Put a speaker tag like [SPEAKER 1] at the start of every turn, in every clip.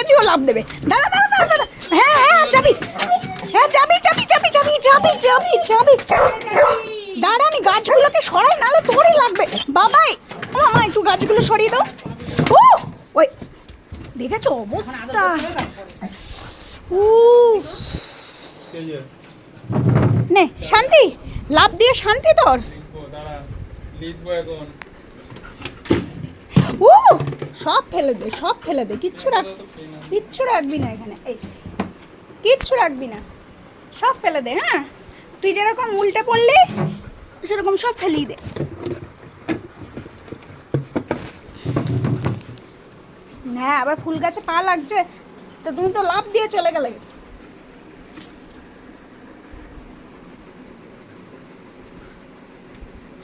[SPEAKER 1] রেখেছি, ও লাভ দেবে। দাঁড়া দাঁড়া দাঁড়া দাঁড়া। হ্যাঁ হ্যাঁ যাবি, হ্যাঁ যাবি যাবি যাবি যাবি যাবি যাবি যাবি। দাঁড়া আমি গাছগুলোকে সরাই, নাহলে তোরই লাগবে। বাবাই মামা একটু গাছগুলো সরিয়ে দাও। ও ওই দেখেছো অবস্থা। নে শান্তি, লাভ দিয়ে শান্তি তোর। ও সব ফেলে দে, সব ফেলে দে, কিচ্ছু রাখবি না এখানে, এই কিচ্ছু রাখবি না, সব ফেলে দে। হ্যাঁ তুই যেরকম উল্টে পড়লি সেরকম সব ফেলিয়ে দে। হ্যাঁ আবার ফুল গাছে পা লাগছে, তো তুমি তো লাভ দিয়ে চলে গেলে।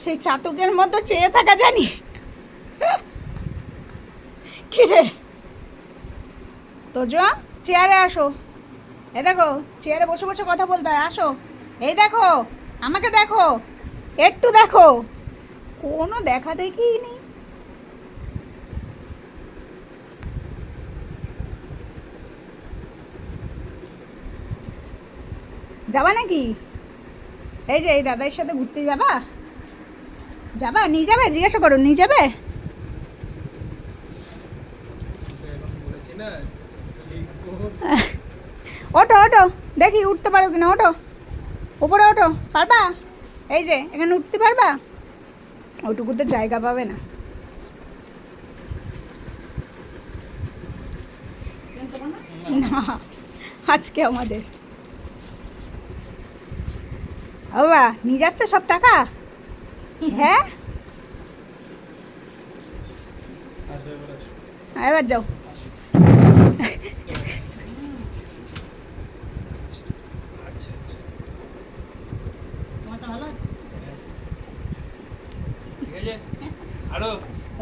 [SPEAKER 1] সেই চাতকের মতো চেয়ে থাকা জানি। কি রে তোজো, চেয়ারে আসো। এই দেখো চেয়ারে বসে বসে কথা বলতে হয়, আসো। এই দেখো আমাকে দেখো, একটু দেখো, কোনো দেখা দেখি নেই। যাবা নাকি? এই যে এই দাদার সাথে ঘুরতে যাবা? যাবা, নিয়ে যাবে? জিজ্ঞাসা করো, নিয়ে যাবে? ওঠো ওঠো, দেখি উঠতে পারো কিনা, ওঠো উপরে ওঠো। পারবা? এই যে এখানে উঠতে পারবা? ওইটুকুতে জায়গা পাবে না। না আজকে আমাদের বাবা নিয়ে যাচ্ছে সব টাকা। হ্যাঁ এবার যাও।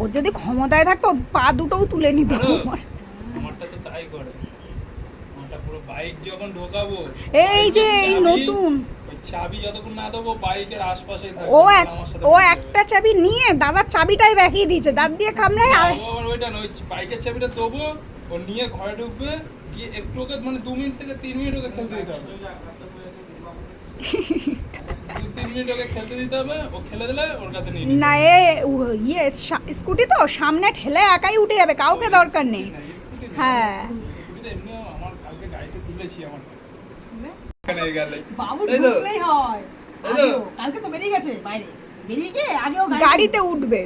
[SPEAKER 1] ওর যদি ক্ষমতায় থাকতো পা দুটোও তুলে নিত। এই যে এই নতুন
[SPEAKER 2] চাবি যতক্ষণ না দেবো বাইকের আশপাশেই থাকবে।
[SPEAKER 1] ও একটা চাবি নিয়ে দাদার চাবিটাই বেঁকিয়ে দিয়েছে, দাঁত দিয়ে কামড়ায়। আর
[SPEAKER 2] ওইটা নয়, বাইকের চাবিটা দেবো, ও নিয়ে ঘরে ঢুকবে, গিয়ে একটু ওকে মানে 2 মিনিট থেকে 3 মিনিট ওকে খেলতে দিতে হবে। 2-3 মিনিট ওকে খেলতে দিতে হবে, ও খেলে দিলে ওর কাছে নিয়ে
[SPEAKER 1] না ইয়ে স্কুটি তো সামনে ঠেলে একাই উঠে যাবে, কাউকে দরকার নেই। হ্যাঁ
[SPEAKER 2] স্কুটিতে এমনিও আমার কালকে গাড়িতে তুলেছি আমার
[SPEAKER 1] গাড়িতে উঠবে,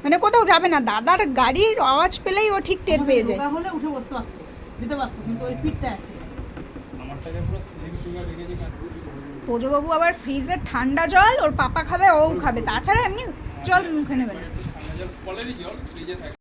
[SPEAKER 1] মানে কোথাও যাবে না। দাদার গাড়ির আওয়াজ পেলেই ও ঠিক টের পেয়ে যায়।
[SPEAKER 3] হলে উঠে বসতে পারতো, যেতে পারতো, কিন্তু ওই পিঠটা
[SPEAKER 1] তোজো বাবু আবার ফ্রিজের ঠান্ডা জল ওর পাপা খাবে, ও খাবে, তাছাড়া এমনি জল মুখে নেবে না।